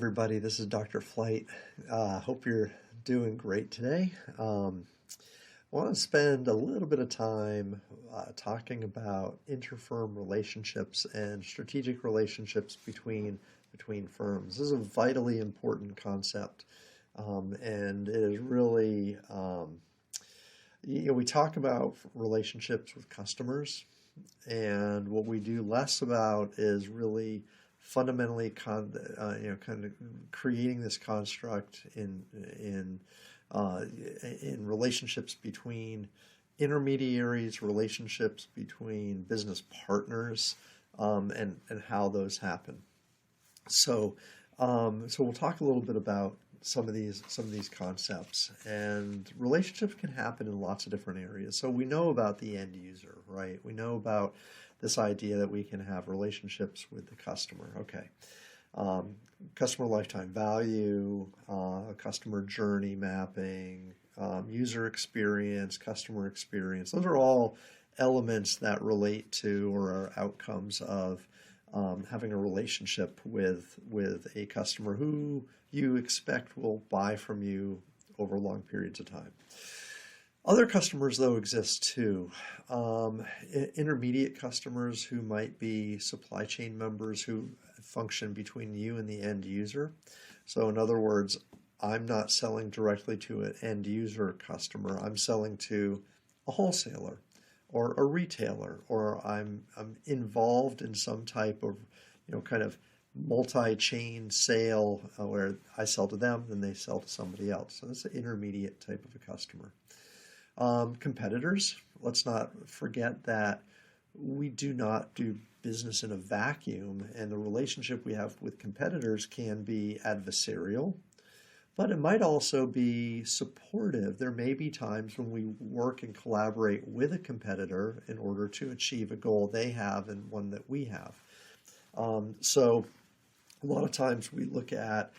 Everybody, this is Dr. Flight. Hope you're doing great today. I want to spend a little bit of time talking about interfirm relationships and strategic relationships between firms. This is a vitally important concept, and it is really we talk about relationships with customers, and what we do less about is really fundamentally kind of creating this construct in relationships between intermediaries, relationships between business partners, and how those happen. So we'll talk a little bit about some of these concepts. And relationships can happen in lots of different areas. So we know about the end user, right? We know about this idea that we can have relationships with the customer. Okay. Customer lifetime value, customer journey mapping, user experience, customer experience. Those are all elements that relate to or are outcomes of having a relationship with a customer who you expect will buy from you over long periods of time. Other customers, though, exist too. Intermediate customers who might be supply chain members who function between you and the end user. So in other words, I'm not selling directly to an end user customer. I'm selling to a wholesaler or a retailer, or I'm involved in some type of, kind of multi-chain sale where I sell to them, then they sell to somebody else. So that's an intermediate type of a customer. Competitors, let's not forget that we do not do business in a vacuum, and the relationship we have with competitors can be adversarial, but it might also be supportive. There may be times when we work and collaborate with a competitor in order to achieve a goal they have and one that we have. So a lot of times we look at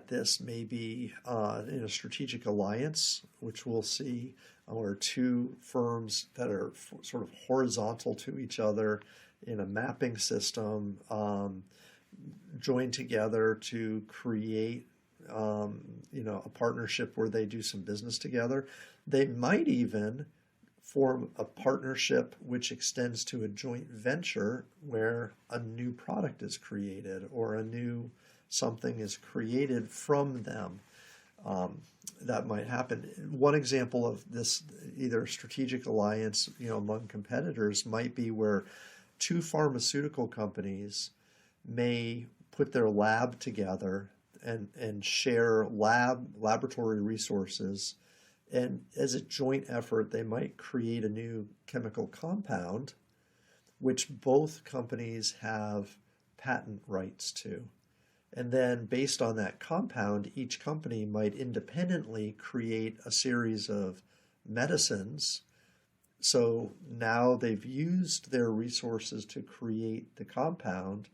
this maybe in a strategic alliance, which we'll see where two firms that are sort of horizontal to each other in a mapping system join together to create a partnership where they do some business together. They might even form a partnership which extends to a joint venture where a new product is created or a new something is created from them. That might happen. One example of this, either strategic alliance, among competitors, might be where two pharmaceutical companies may put their lab together and share laboratory resources, and as a joint effort, they might create a new chemical compound, which both companies have patent rights to. And then based on that compound, each company might independently create a series of medicines. So now they've used their resources to create the compound,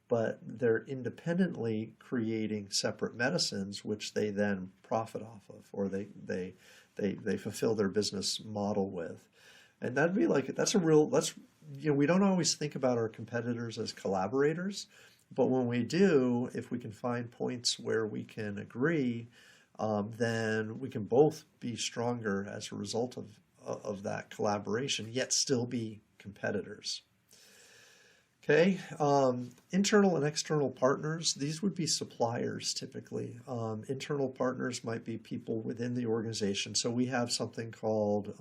but they're independently creating separate medicines, which they then profit off of, or they fulfill their business model with. And that'd be we don't always think about our competitors as collaborators. But when we do, if we can find points where we can agree, then we can both be stronger as a result of that collaboration, yet still be competitors. Okay, internal and external partners, these would be suppliers typically. Internal partners might be people within the organization. So we have something called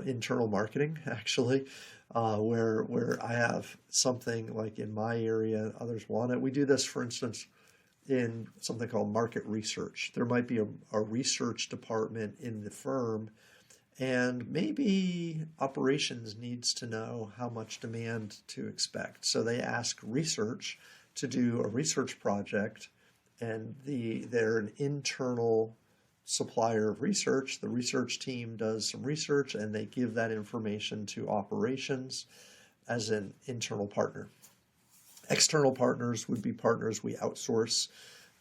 internal marketing, actually. Where I have something like in my area, others want it. We do this, for instance, in something called market research. There might be a research department in the firm, and maybe operations needs to know how much demand to expect. So they ask research to do a research project, and they're an internal supplier of research. The research team does some research and they give that information to operations as an internal partner. External partners would be partners we outsource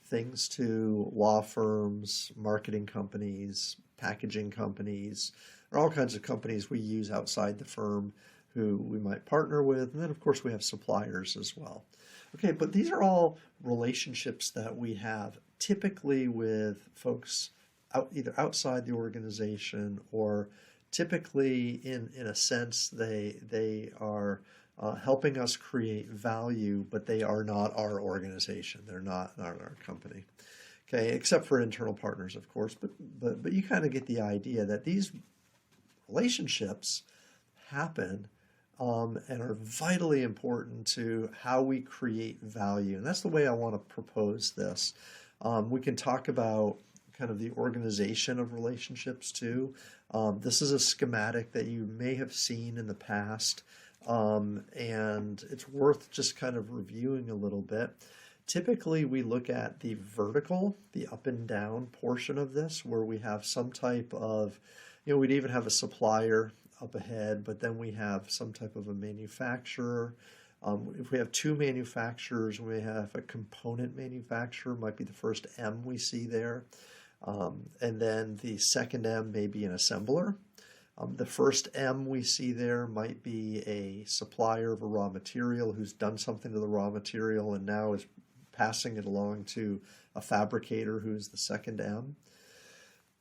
things to: law firms, marketing companies, packaging companies, or all kinds of companies we use outside the firm who we might partner with. And then, of course, we have suppliers as well. Okay, but these are all relationships that we have typically with folks either outside the organization, or typically in a sense they are helping us create value, but they are not our organization. They're not our company. Okay, except for internal partners, of course. But you kind of get the idea that these relationships happen and are vitally important to how we create value. And that's the way I want to propose this. We can talk about kind of the organization of relationships too. This is a schematic that you may have seen in the past, and it's worth just kind of reviewing a little bit. Typically, we look at the vertical, the up and down portion of this, where we have some type of, we'd even have a supplier up ahead, but then we have some type of a manufacturer. If we have two manufacturers, we have a component manufacturer, might be the first M we see there. And then the second M may be an assembler. The first M we see there might be a supplier of a raw material who's done something to the raw material and now is passing it along to a fabricator who's the second M.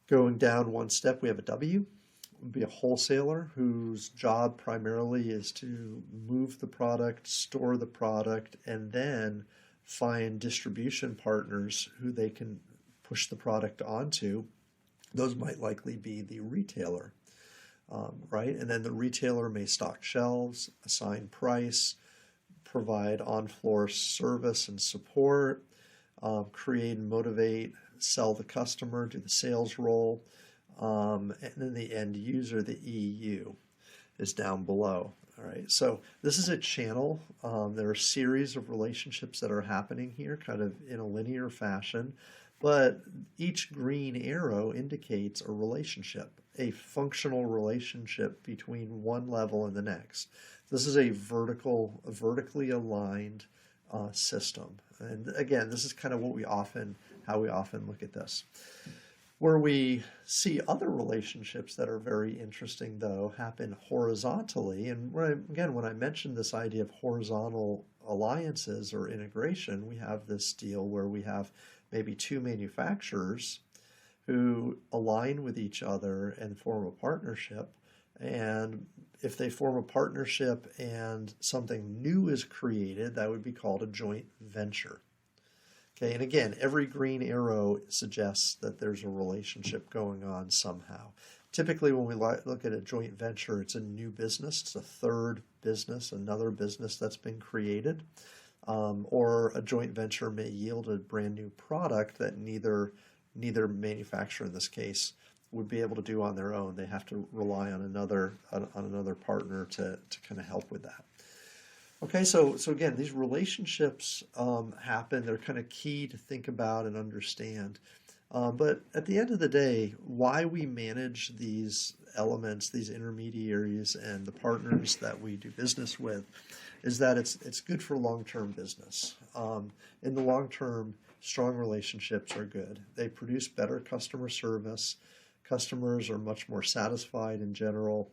Going down one step, we have a W. Would be a wholesaler whose job primarily is to move the product, store the product, and then find distribution partners who they can push the product onto. Those might likely be the retailer, right? And then the retailer may stock shelves, assign price, provide on-floor service and support, create and motivate, sell the customer, do the sales role, and then the end user, the EU, is down below. All right, so this is a channel. There are a series of relationships that are happening here, kind of in a linear fashion, but each green arrow indicates a relationship, a functional relationship between one level and the next. This is a vertically aligned system. And again, this is kind of how we often look at this. Where we see other relationships that are very interesting, though, happen horizontally. And when I mentioned this idea of horizontal alliances or integration, we have this deal where we have maybe two manufacturers who align with each other and form a partnership. And if they form a partnership and something new is created, that would be called a joint venture. Okay, and again, every green arrow suggests that there's a relationship going on somehow. Typically, when we look at a joint venture, it's a new business. It's a third business, another business that's been created. Or a joint venture may yield a brand new product that neither manufacturer in this case would be able to do on their own. They have to rely on another partner to kind of help with that. Okay, so again, these relationships happen. They're kind of key to think about and understand. But at the end of the day, why we manage these elements, these intermediaries, and the partners that we do business with, is that it's good for long-term business. In the long term, strong relationships are good. They produce better customer service. Customers are much more satisfied in general.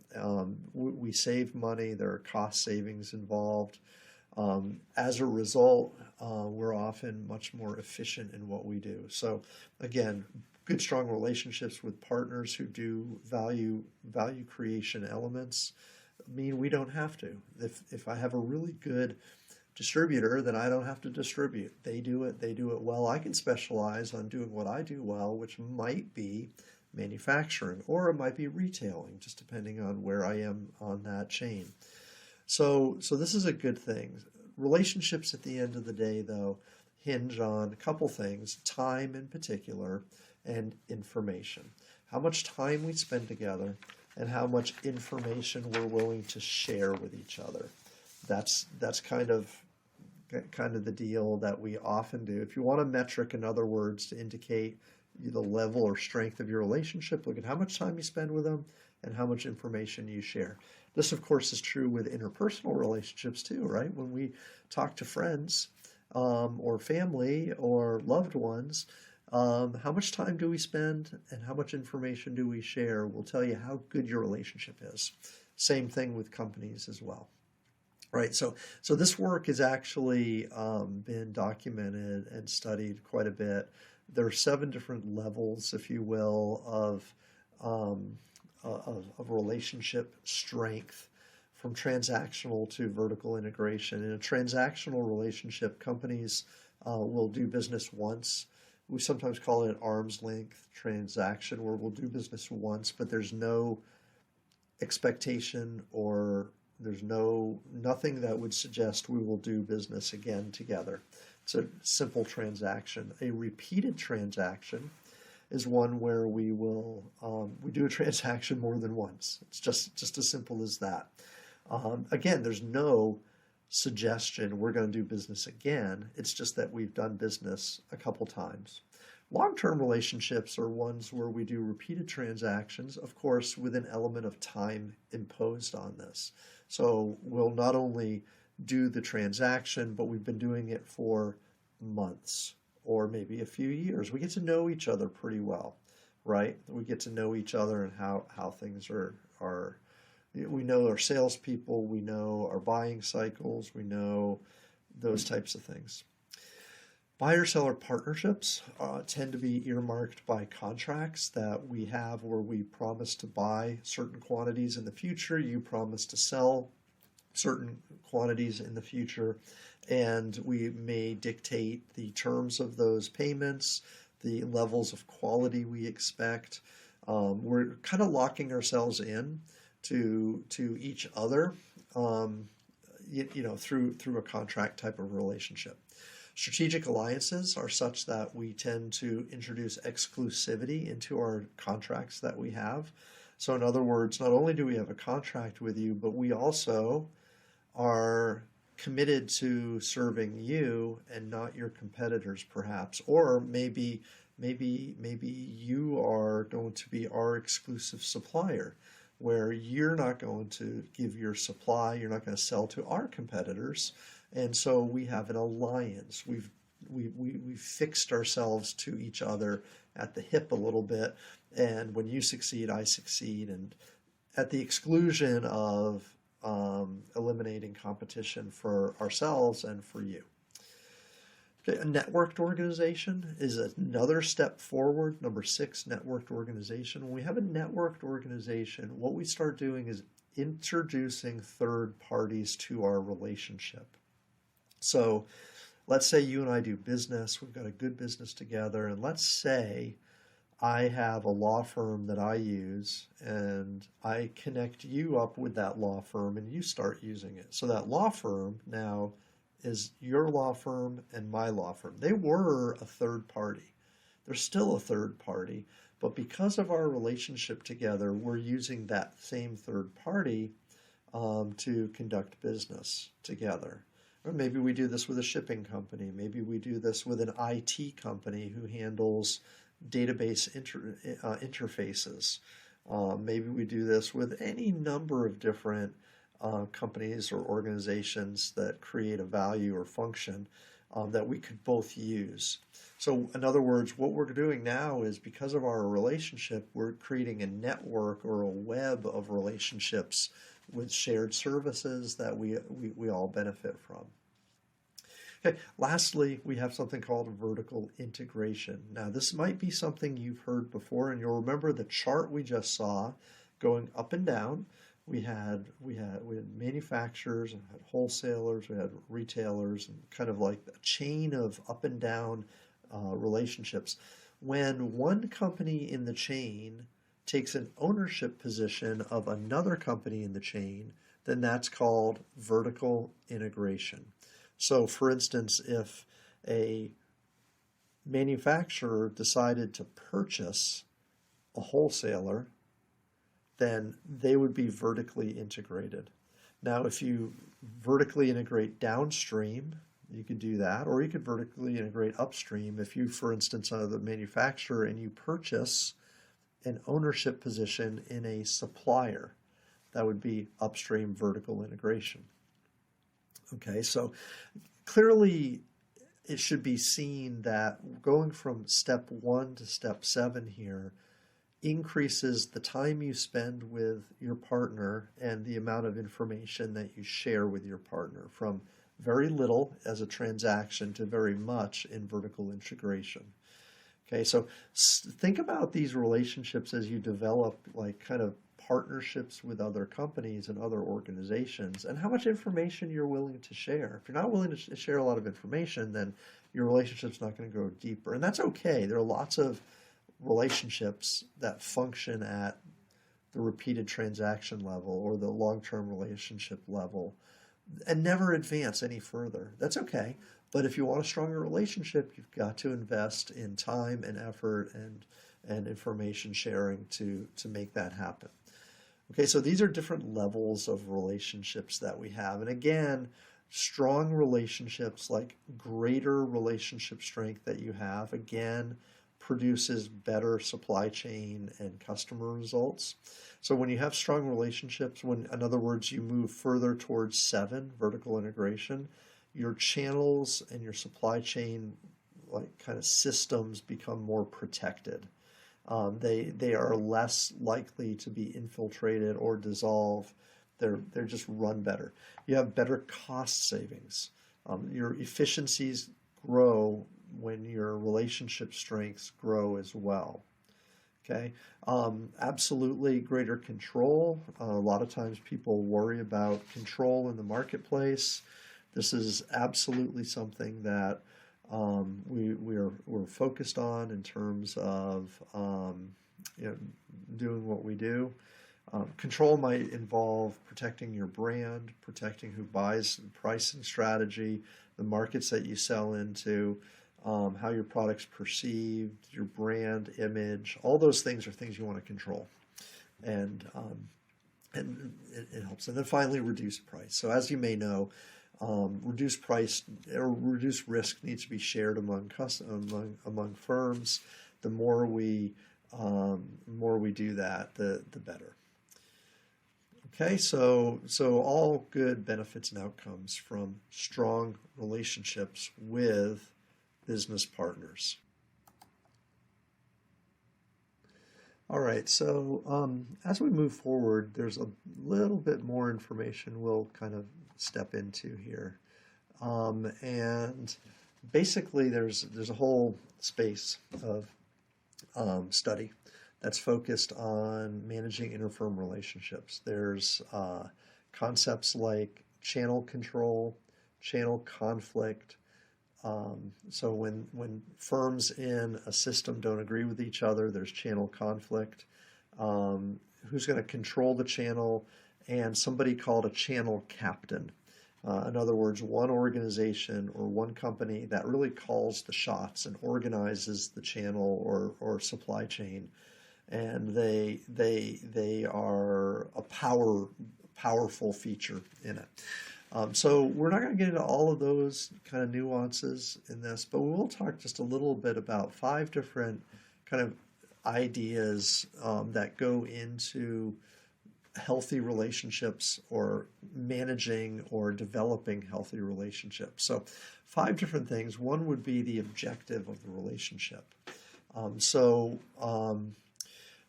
We save money. There are cost savings involved. As a result, we're often much more efficient in what we do. So again, good, strong relationships with partners who do value creation elements mean we don't have to. If I have a really good distributor, then I don't have to distribute. They do it well. I can specialize on doing what I do well, which might be manufacturing, or it might be retailing, just depending on where I am on that chain. So this is a good thing. Relationships at the end of the day, though, hinge on a couple things: time in particular, and information. How much time we spend together, and how much information we're willing to share with each other. That's kind of the deal that we often do. If you want a metric, in other words, to indicate the level or strength of your relationship, look at how much time you spend with them and how much information you share. This, of course, is true with interpersonal relationships too, right? When we talk to friends or family or loved ones, how much time do we spend and how much information do we share will tell you how good your relationship is. Same thing with companies as well. Right. So this work has actually been documented and studied quite a bit. There are 7 different levels, if you will, um, of relationship strength, from transactional to vertical integration. In a transactional relationship, companies will do business once. We sometimes call it an arm's length transaction, where we'll do business once, but there's no expectation, or there's nothing that would suggest we will do business again together. It's a simple transaction. A repeated transaction is one where we do a transaction more than once. It's just as simple as that. Again, there's no suggestion we're going to do business again. It's just that we've done business a couple times. Long-term relationships are ones where we do repeated transactions, of course, with an element of time imposed on this. So we'll not only do the transaction, but we've been doing it for months or maybe a few years. We get to know each other pretty well, right? We get to know each other and how things are. We know our salespeople, we know our buying cycles, we know those types of things. Buyer-seller partnerships tend to be earmarked by contracts that we have, where we promise to buy certain quantities in the future, you promise to sell certain quantities in the future, and we may dictate the terms of those payments, the levels of quality we expect. We're kind of locking ourselves in to each other, through a contract type of relationship. Strategic alliances are such that we tend to introduce exclusivity into our contracts that we have. So in other words, not only do we have a contract with you, but we also are committed to serving you and not your competitors, perhaps. Or maybe you are going to be our exclusive supplier, where you're not going to give your supply, you're not going to sell to our competitors. And so we have an alliance. We've fixed ourselves to each other at the hip a little bit. And when you succeed, I succeed, and at the exclusion of eliminating competition for ourselves and for you. Okay, a networked organization is another step forward. Number 6, networked organization. When we have a networked organization, what we start doing is introducing third parties to our relationship. So let's say you and I do business, we've got a good business together, and let's say I have a law firm that I use, and I connect you up with that law firm, and you start using it. So that law firm now is your law firm and my law firm. They were a third party. They're still a third party, but because of our relationship together, we're using that same third party to conduct business together. Or maybe we do this with a shipping company. Maybe we do this with an IT company who handles database interfaces. Maybe we do this with any number of different companies or organizations that create a value or function that we could both use. So in other words, what we're doing now is, because of our relationship, we're creating a network or a web of relationships with shared services that we all benefit from. Okay, lastly, we have something called vertical integration. Now, this might be something you've heard before, and you'll remember the chart we just saw going up and down. We had manufacturers, and had wholesalers, we had retailers, and kind of like a chain of up and down relationships. When one company in the chain takes an ownership position of another company in the chain, then that's called vertical integration. So for instance, if a manufacturer decided to purchase a wholesaler, then they would be vertically integrated. Now, if you vertically integrate downstream, you could do that, or you could vertically integrate upstream. If you, for instance, are the manufacturer and you purchase an ownership position in a supplier, that would be upstream vertical integration. Okay, so clearly it should be seen that going from step 1 to step 7 here increases the time you spend with your partner and the amount of information that you share with your partner, from very little as a transaction to very much in vertical integration. Okay, so think about these relationships as you develop like kind of partnerships with other companies and other organizations, and how much information you're willing to share. If you're not willing to share a lot of information, then your relationship's not going to go deeper. And that's okay. There are lots of relationships that function at the repeated transaction level or the long-term relationship level and never advance any further. That's okay. But if you want a stronger relationship, you've got to invest in time and effort and information sharing to make that happen. Okay, so these are different levels of relationships that we have. And again, strong relationships, like greater relationship strength that you have, again, produces better supply chain and customer results. So when you have strong relationships, when, in other words, you move further towards 7, vertical integration, your channels and your supply chain like kind of systems become more protected. They are less likely to be infiltrated or dissolve. They're just run better. You have better cost savings. Your efficiencies grow when your relationship strengths grow as well. Okay, absolutely greater control. A lot of times people worry about control in the marketplace. This is absolutely something that we're focused on in terms of doing what we do. Control might involve protecting your brand, protecting who buys, pricing strategy, the markets that you sell into, how your product's perceived, your brand image. All those things are things you want to control, and it helps. And then finally, reduce price. So as you may know, reduced price or reduced risk needs to be shared among firms. The more we do that, the better. Okay, so all good benefits and outcomes from strong relationships with business partners. All right, so as we move forward, there's a little bit more information we'll kind of step into here. And basically there's a whole space of study that's focused on managing interfirm relationships. There's concepts like channel control, channel conflict. So when firms in a system don't agree with each other, there's channel conflict. Who's going to control the channel? And somebody called a channel captain. In other words, one organization or one company that really calls the shots and organizes the channel or supply chain, and they are a powerful feature in it. So we're not going to get into all of those kind of nuances in this, but we will talk just a little bit about 5 different kind of ideas that go into healthy relationships or managing or developing healthy relationships. So 5 different things. One would be the objective of the relationship.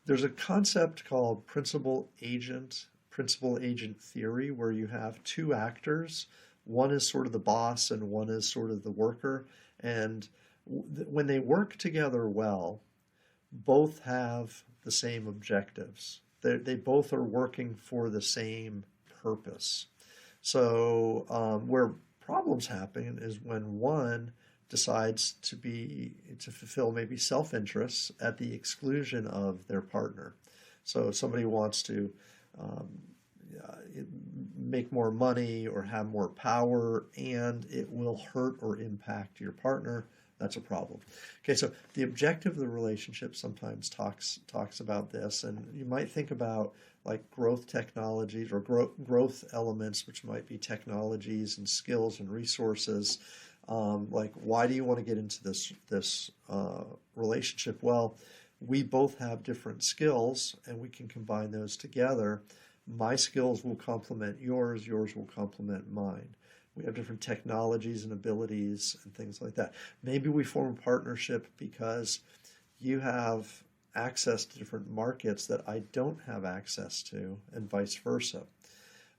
There's a concept called principal-agent theory, where you have 2 actors. One is sort of the boss and one is sort of the worker. And when they work together well, both have the same objectives. They both are working for the same purpose. So where problems happen is when one decides to fulfill maybe self-interests at the exclusion of their partner. So somebody wants to make more money or have more power, and it will hurt or impact your partner. That's a problem. Okay, so the objective of the relationship sometimes talks about this, and you might think about like growth technologies or growth elements, which might be technologies and skills and resources. Like, why do you want to get into this relationship? Well, we both have different skills, and we can combine those together. My skills will complement yours. Yours will complement mine. We have different technologies and abilities and things like that. Maybe we form a partnership because you have access to different markets that I don't have access to, and vice versa.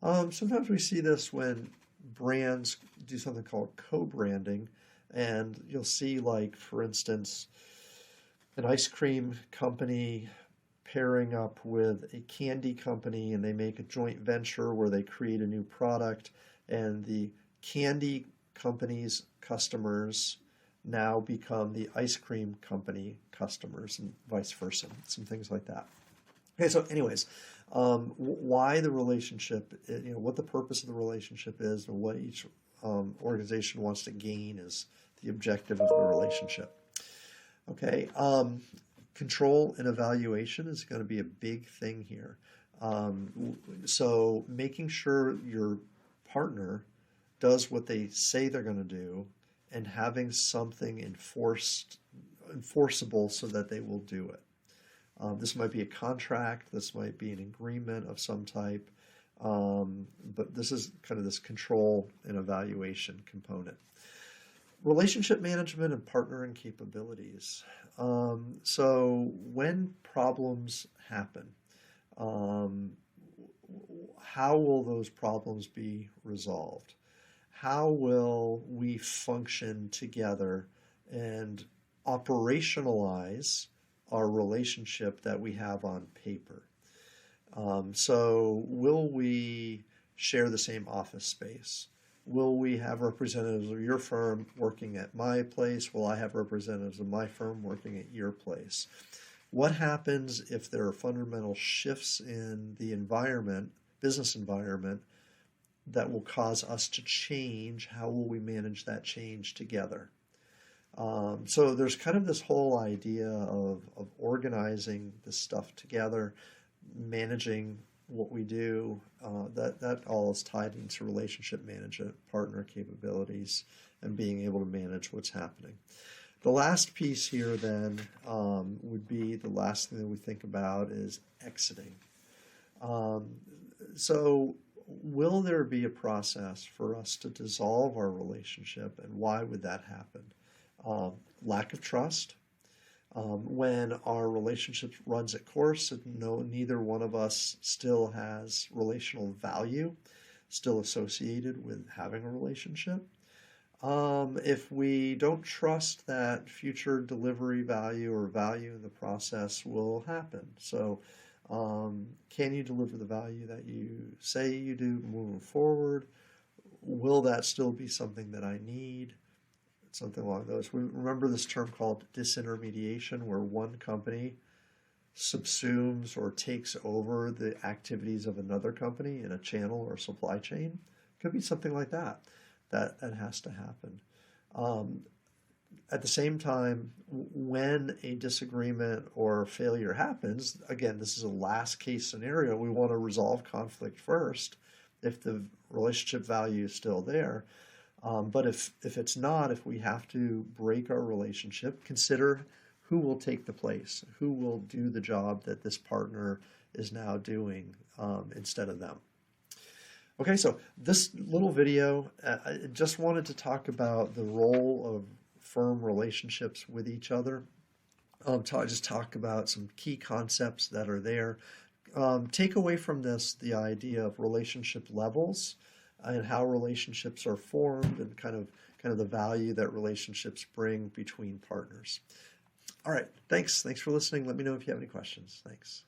Sometimes we see this when brands do something called co-branding, and you'll see, like, for instance, an ice cream company pairing up with a candy company, and they make a joint venture where they create a new product, and the candy company's customers now become the ice cream company customers, and vice versa, some things like that. Okay, so anyways, why the relationship, what the purpose of the relationship is, and what each organization wants to gain is the objective of the relationship. Okay, control and evaluation is going to be a big thing here. So making sure your partner does what they say they're going to do, and having something enforceable so that they will do it. This might be a contract, this might be an agreement of some type, but this is kind of this control and evaluation component. Relationship management and partnering capabilities. So when problems happen, how will those problems be resolved? How will we function together and operationalize our relationship that we have on paper? So will we share the same office space? Will we have representatives of your firm working at my place? Will I have representatives of my firm working at your place? What happens if there are fundamental shifts in the environment, business environment, that will cause us to change? How will we manage that change together? So there's kind of this whole idea of organizing this stuff together, managing what we do, that all is tied into relationship management, partner capabilities, and being able to manage what's happening. The last piece here then would be the last thing that we think about is exiting. So will there be a process for us to dissolve our relationship, and why would that happen? Lack of trust. When our relationship runs its course and neither one of us still has relational value still associated with having a relationship. If we don't trust that future delivery value or value in the process will happen. So can you deliver the value that you say you do moving forward? Will that still be something that I need? Something along those. We remember this term called disintermediation, where one company subsumes or takes over the activities of another company in a channel or supply chain. Could be something like that. That has to happen. At the same time, when a disagreement or failure happens, again, this is a last case scenario. We want to resolve conflict first if the relationship value is still there. But if it's not, if we have to break our relationship, consider who will take the place, who will do the job that this partner is now doing instead of them. Okay, so this little video, I just wanted to talk about the role of firm relationships with each other. Just talk about some key concepts that are there. Take away from this the idea of relationship levels, and how relationships are formed, and kind of the value that relationships bring between partners. All right, thanks for listening. Let me know if you have any questions. Thanks.